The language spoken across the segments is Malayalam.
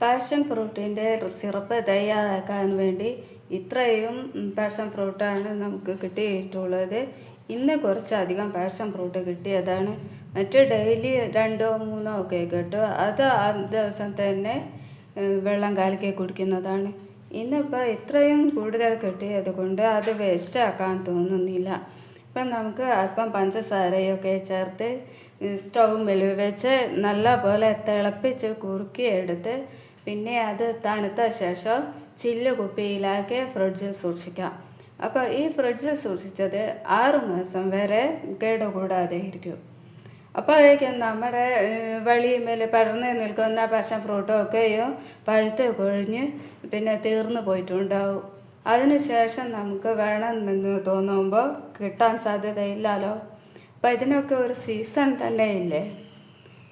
പാഷൻ ഫ്രൂട്ടിൻ്റെ സിറപ്പ് തയ്യാറാക്കാൻ വേണ്ടി ഇത്രയും പാഷൻ ഫ്രൂട്ടാണ് നമുക്ക് കിട്ടിയിട്ടുള്ളത്. ഇന്ന് കുറച്ചധികം പാഷൻ ഫ്രൂട്ട് കിട്ടിയതാണ്. മറ്റ് ഡെയിലി 2 or 3 ഒക്കെ കിട്ടും. അത് ആ ദിവസം തന്നെ വെള്ളം കലക്കി കുടിക്കുന്നതാണ്. ഇന്നിപ്പോൾ ഇത്രയും കൂടുതൽ കിട്ടിയത് കൊണ്ട് അത് വേസ്റ്റ് ആക്കാൻ തോന്നുന്നില്ല. ഇപ്പം നമുക്ക് അല്പം പഞ്ചസാരയൊക്കെ ചേർത്ത് സ്റ്റൗവിൽ വെച്ച് നല്ല പോലെ തിളപ്പിച്ച് കുറുക്കിയെടുത്ത് പിന്നെ അത് തണുത്ത ശേഷം ചില്ല് കുപ്പിയിലാക്കി ഫ്രിഡ്ജിൽ സൂക്ഷിക്കാം. അപ്പോൾ ഈ ഫ്രിഡ്ജിൽ സൂക്ഷിച്ചത് 6 മാസം വരെ കേടുകൂടാതെ ഇരിക്കും. അപ്പോഴേക്കും നമ്മുടെ വഴിമേൽ പടർന്ന് നിൽക്കുന്ന പാഷൻ ഫ്രൂട്ടൊക്കെയും പഴുത്ത് കൊഴിഞ്ഞ് പിന്നെ തീർന്നു പോയിട്ടുണ്ടാവും. അതിനുശേഷം നമുക്ക് വേണമെന്ന് തോന്നുമ്പോൾ കിട്ടാൻ സാധ്യതയില്ലല്ലോ. അപ്പോൾ ഇതിനൊക്കെ ഒരു സീസൺ തന്നെ ഇല്ലേ.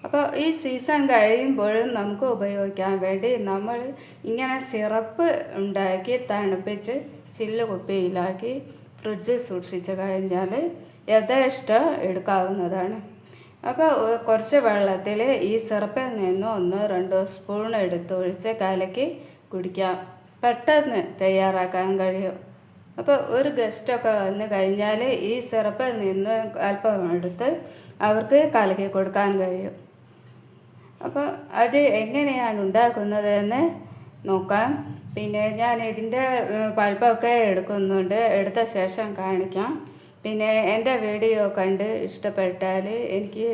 അപ്പോൾ ഈ സീസൺ കഴിയുമ്പോഴും നമുക്ക് ഉപയോഗിക്കാൻ വേണ്ടി നമ്മൾ ഇങ്ങനെ സിറപ്പ് ഉണ്ടാക്കി തണുപ്പിച്ച് ചില്ല് കുപ്പിയിലാക്കി ഫ്രിഡ്ജിൽ സൂക്ഷിച്ച് കഴിഞ്ഞാൽ യഥേഷ്ടം എടുക്കാവുന്നതാണ്. അപ്പോൾ കുറച്ച് വെള്ളത്തിൽ ഈ സിറപ്പിൽ നിന്ന് 1-2 സ്പൂൺ എടുത്തൊഴിച്ച് കലക്കി കുടിക്കാം. പെട്ടെന്ന് തയ്യാറാക്കാൻ കഴിയും. അപ്പോൾ ഒരു ഗസ്റ്റൊക്കെ വന്നു കഴിഞ്ഞാൽ ഈ സിറപ്പിൽ നിന്ന് അല്പം എടുത്ത് അവർക്ക് കലക്കി കൊടുക്കാൻ കഴിയും. അപ്പോൾ അത് എങ്ങനെയാണ് ഉണ്ടാക്കുന്നതെന്ന് നോക്കാം. പിന്നെ ഞാൻ ഇതിൻ്റെ പൾപ്പൊക്കെ എടുക്കുന്നുണ്ട്. എടുത്ത ശേഷം കാണിക്കാം. പിന്നെ എൻ്റെ വീഡിയോ കണ്ട് ഇഷ്ടപ്പെട്ടാൽ എനിക്ക്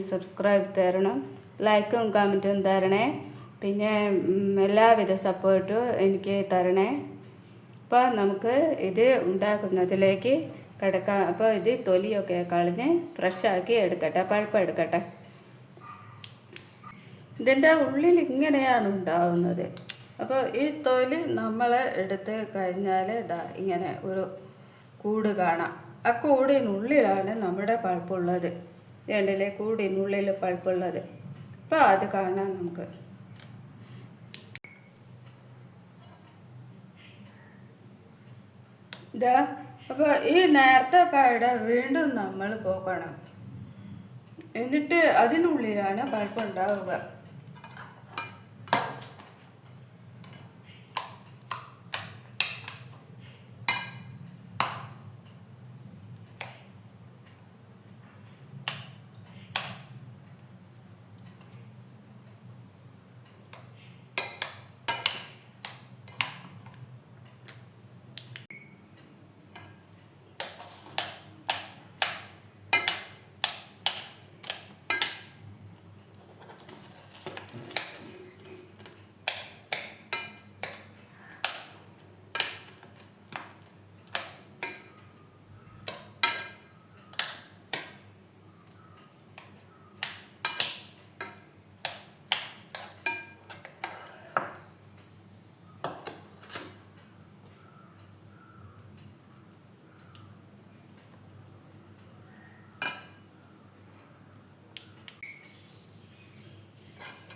സബ്സ്ക്രൈബ് തരണം, ലൈക്കും കമൻറ്റും തരണേ. പിന്നെ എല്ലാവിധ സപ്പോർട്ടും എനിക്ക് തരണേ. അപ്പോൾ നമുക്ക് ഇത് ഉണ്ടാക്കുന്നതിലേക്ക് കിടക്കാം. അപ്പോൾ ഇത് തൊലിയൊക്കെ കളഞ്ഞ് ഫ്രഷാക്കി എടുക്കട്ടെ, പൾപ്പ് എടുക്കട്ടെ. ഇതിൻ്റെ ഉള്ളിൽ ഇങ്ങനെയാണ് ഉണ്ടാവുന്നത്. അപ്പോൾ ഈ തൊലി നമ്മൾ എടുത്ത് കഴിഞ്ഞാൽ ഇങ്ങനെ ഒരു കൂട് കാണാം. ആ കൂടിനുള്ളിലാണ് നമ്മുടെ പൾപ്പുള്ളത്. രണ്ടിലെ കൂടിനുള്ളിൽ പൾപ്പുള്ളത്. അപ്പോൾ അത് കാണാം നമുക്ക്. അപ്പോൾ ഈ നേരത്തെ പാട വീണ്ടും നമ്മൾ പോകണം. എന്നിട്ട് അതിനുള്ളിലാണ് പൾപ്പ് ഉണ്ടാവുക.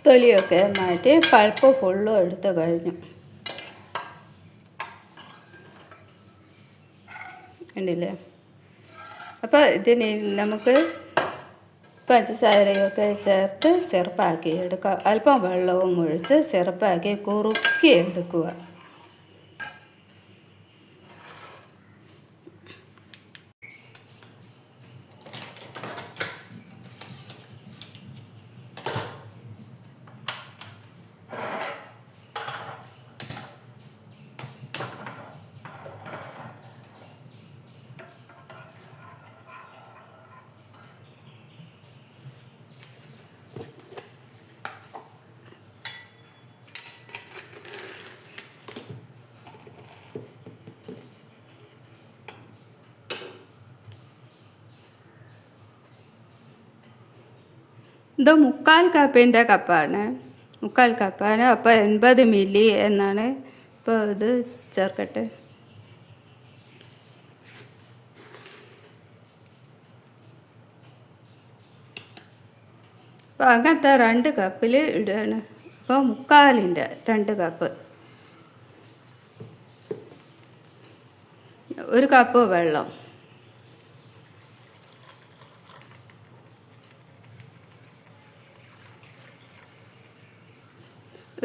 തൊലിയൊക്കെ മാറ്റി പൾപ്പ് ഫുള്ളും എടുത്ത് കഴിഞ്ഞു. കണ്ടില്ലേ. അപ്പോൾ ഇതിന് നമുക്ക് പഞ്ചസാരയൊക്കെ ചേർത്ത് സിറപ്പാക്കി എടുക്കുക. അല്പം വെള്ളവും ഒഴിച്ച് സിറപ്പാക്കി കുറുക്കി എടുക്കുക. ഇത് 3/4 കപ്പിൻ്റെ കപ്പാണ്. 3/4 കപ്പാണ്. അപ്പോൾ 80 മില്ലി എന്നാണ്. ഇപ്പോൾ ഇത് ചേർക്കട്ടെ. അപ്പോൾ അങ്ങനത്തെ 2 കപ്പിൽ ഇടുകയാണ്. അപ്പോൾ 3/4ൻ്റെ 2 കപ്പ്. 1 കപ്പ് വെള്ളം.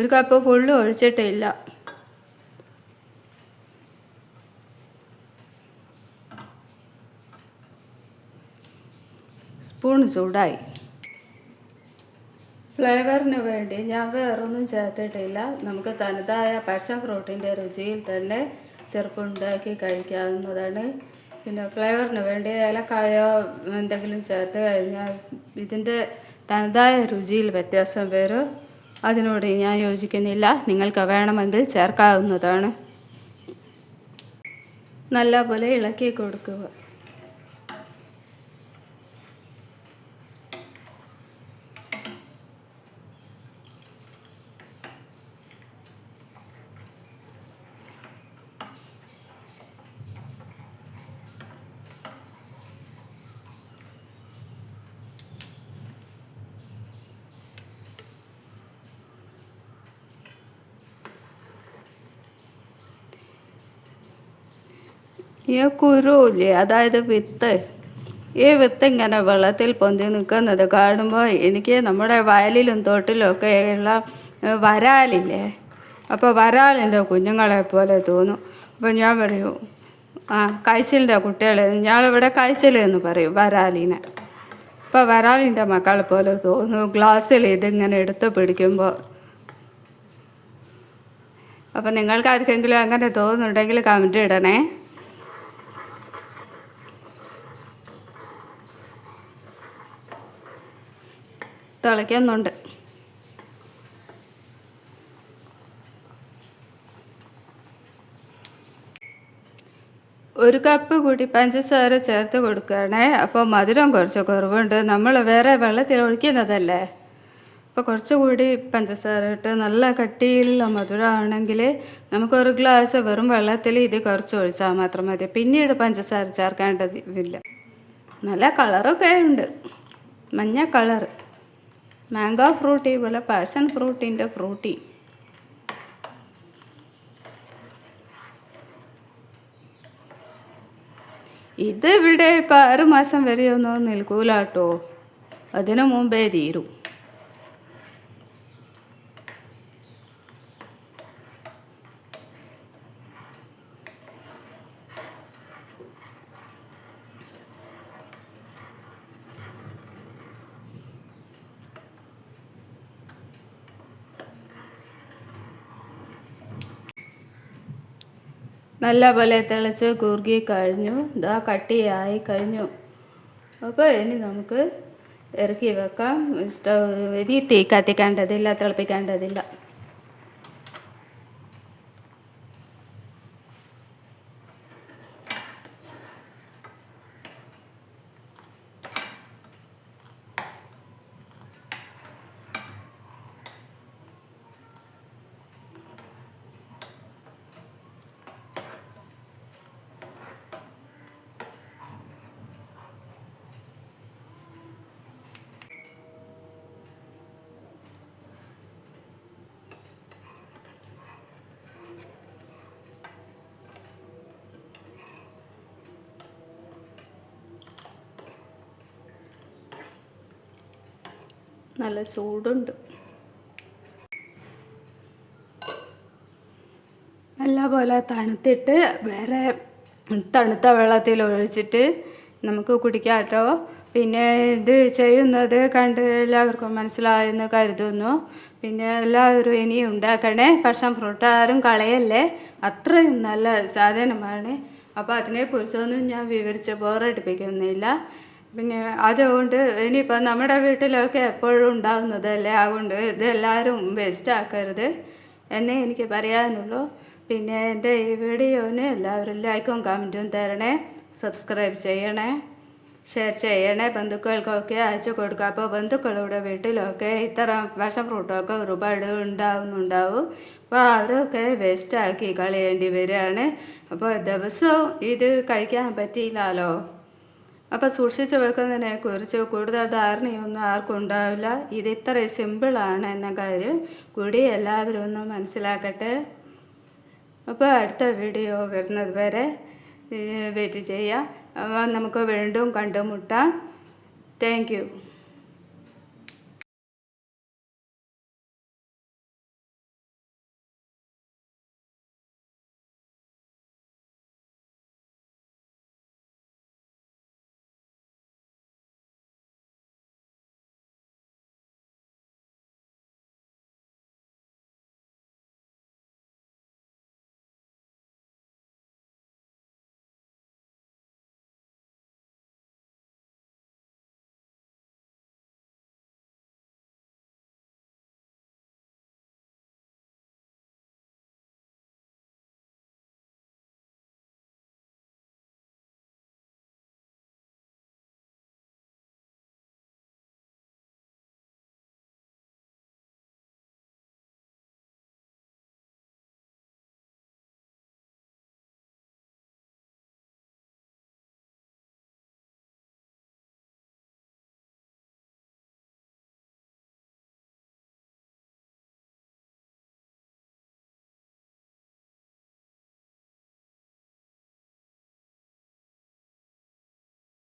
1 കപ്പ് ഫുള്ള് ഒഴിച്ചിട്ടില്ല. സ്പൂൺ ചൂടായി. ഫ്ലേവറിന് വേണ്ടി ഞാൻ വേറൊന്നും ചേർത്തിട്ടില്ല. നമുക്ക് തനതായ പാഷൻ ഫ്രൂട്ടിൻ്റെ രുചിയിൽ തന്നെ സിറപ്പ് ഉണ്ടാക്കി കഴിക്കാവുന്നതാണ്. പിന്നെ ഫ്ലേവറിന് വേണ്ടി ഏലക്കായോ എന്തെങ്കിലും ചേർത്ത് കഴിഞ്ഞാൽ ഇതിൻ്റെ തനതായ രുചിയിൽ വ്യത്യാസം വരും. അതിനോട് ഞാൻ യോജിക്കുന്നില്ല. നിങ്ങൾക്ക് വേണമെങ്കിൽ ചേർക്കാവുന്നതാണ്. നല്ലപോലെ ഇളക്കി കൊടുക്കുക. ഈ കുരുല്ലേ, അതായത് വിത്ത്, ഈ വിത്ത് ഇങ്ങനെ വെള്ളത്തിൽ പൊന്തി നിൽക്കുന്നത് കാണുമ്പോൾ എനിക്ക് നമ്മുടെ വയലിലും തോട്ടിലും ഒക്കെ ഉള്ള വരാലില്ലേ, അപ്പോൾ വരാലിൻ്റെ കുഞ്ഞുങ്ങളെ പോലെ തോന്നും. അപ്പോൾ ഞാൻ പറയും, കായ്ച്ചലിൻ്റെ കുട്ടികൾ, ഞാനിവിടെ കായ്ച്ചൽ എന്ന് പറയും വരാലിനെ. അപ്പോൾ വരാലിൻ്റെ മക്കളെ പോലെ തോന്നും ഗ്ലാസ്സിൽ ഇതിങ്ങനെ എടുത്ത് പിടിക്കുമ്പോൾ. അപ്പോൾ നിങ്ങൾക്ക് ആർക്കെങ്കിലും അങ്ങനെ തോന്നുന്നുണ്ടെങ്കിൽ കമൻറ്റ് ഇടണേ. തിളയ്ക്കുന്നുണ്ട്. ഒരു കപ്പ് കൂടി പഞ്ചസാര ചേർത്ത് കൊടുക്കുകയാണേ. അപ്പോൾ മധുരം കുറച്ച് കുറവുണ്ട്. നമ്മൾ വേറെ വെള്ളത്തിൽ ഒഴിക്കുന്നതല്ലേ, അപ്പോൾ കുറച്ചുകൂടി പഞ്ചസാര ഇട്ട് നല്ല കട്ടിയിലുള്ള മധുരമാണെങ്കിൽ നമുക്കൊരു ഗ്ലാസ് വെറും വെള്ളത്തിൽ ഇത് കുറച്ച് ഒഴിച്ചാൽ മാത്രം മതി. പിന്നീട് പഞ്ചസാര ചേർക്കേണ്ടതില്ല. നല്ല കളറൊക്കെ ഉണ്ട്, മഞ്ഞ കളർ. മാംഗോ ഫ്രൂട്ടി പോലെ പാഷൻ ഫ്രൂട്ടിൻ്റെ ഫ്രൂട്ടി. ഇത് ഇവിടെ ഇപ്പോൾ 6 മാസം വരെയൊന്നും നിൽക്കൂല കേട്ടോ, അതിനു മുമ്പേ തീരും. നല്ലപോലെ തിളച്ച് കുറുകി കഴിഞ്ഞു. ഇതാ കട്ടിയായി കഴിഞ്ഞു. അപ്പോൾ ഇനി നമുക്ക് ഇറക്കി വെക്കാം. ഇനി തീ കത്തിക്കേണ്ടതില്ല, തിളപ്പിക്കേണ്ടതില്ല. നല്ല ചൂടുണ്ട്. നല്ലപോലെ തണുത്തിട്ട് വേറെ തണുത്ത വെള്ളത്തിൽ ഒഴിച്ചിട്ട് നമുക്ക് കുടിക്കാം കേട്ടോ. പിന്നെ ഇത് ചെയ്യുന്നത് കണ്ട് എല്ലാവർക്കും മനസ്സിലായെന്ന് കരുതുന്നു. പിന്നെ എല്ലാവരും ഇനി ഉണ്ടാക്കണേ. പാഷൻ ഫ്രൂട്ട് ആരും കളയല്ലേ, അത്രയും നല്ല സാധനമാണ്. അപ്പോൾ അതിനെക്കുറിച്ചൊന്നും ഞാൻ വിവരിച്ച് ബോറടിപ്പിക്കുന്നില്ല. പിന്നെ അതുകൊണ്ട് ഇനിയിപ്പോൾ നമ്മുടെ വീട്ടിലൊക്കെ എപ്പോഴും ഉണ്ടാകുന്നതല്ലേ, അതുകൊണ്ട് ഇതെല്ലാവരും വേസ്റ്റ് ആക്കരുത് എന്നേ എനിക്ക് പറയാനുള്ളൂ. പിന്നെ എൻ്റെ ഈ വീഡിയോന് എല്ലാവരും ലൈക്കും കമൻറ്റും തരണേ, സബ്സ്ക്രൈബ് ചെയ്യണേ, ഷെയർ ചെയ്യണേ, ബന്ധുക്കൾക്കൊക്കെ അയച്ചു കൊടുക്കുക. അപ്പോൾ ബന്ധുക്കളുടെ വീട്ടിലൊക്കെ ഇത്തരം പാഷൻ ഫ്രൂട്ടൊക്കെ ഒരുപാട് ഉണ്ടാവും. അപ്പോൾ അവരൊക്കെ വേസ്റ്റാക്കി കളയേണ്ടി വരികയാണ്. അപ്പോൾ ദിവസവും ഇത് കഴിക്കാൻ പറ്റിയില്ലല്ലോ. അപ്പോൾ സൂക്ഷിച്ച് വെക്കുന്നതിനെ കുറിച്ച് കൂടുതൽ ധാരണയൊന്നും ആർക്കും ഉണ്ടാവില്ല. ഇത് ഇത്ര സിമ്പിളാണ് എന്ന കാര്യം കൂടി എല്ലാവരും ഒന്ന് മനസ്സിലാക്കട്ടെ. അപ്പോൾ അടുത്ത വീഡിയോ വരുന്നത് വരെ വെയിറ്റ് ചെയ്യാം. അപ്പോൾ നമുക്ക് വീണ്ടും കണ്ടുമുട്ടാം. Thank you.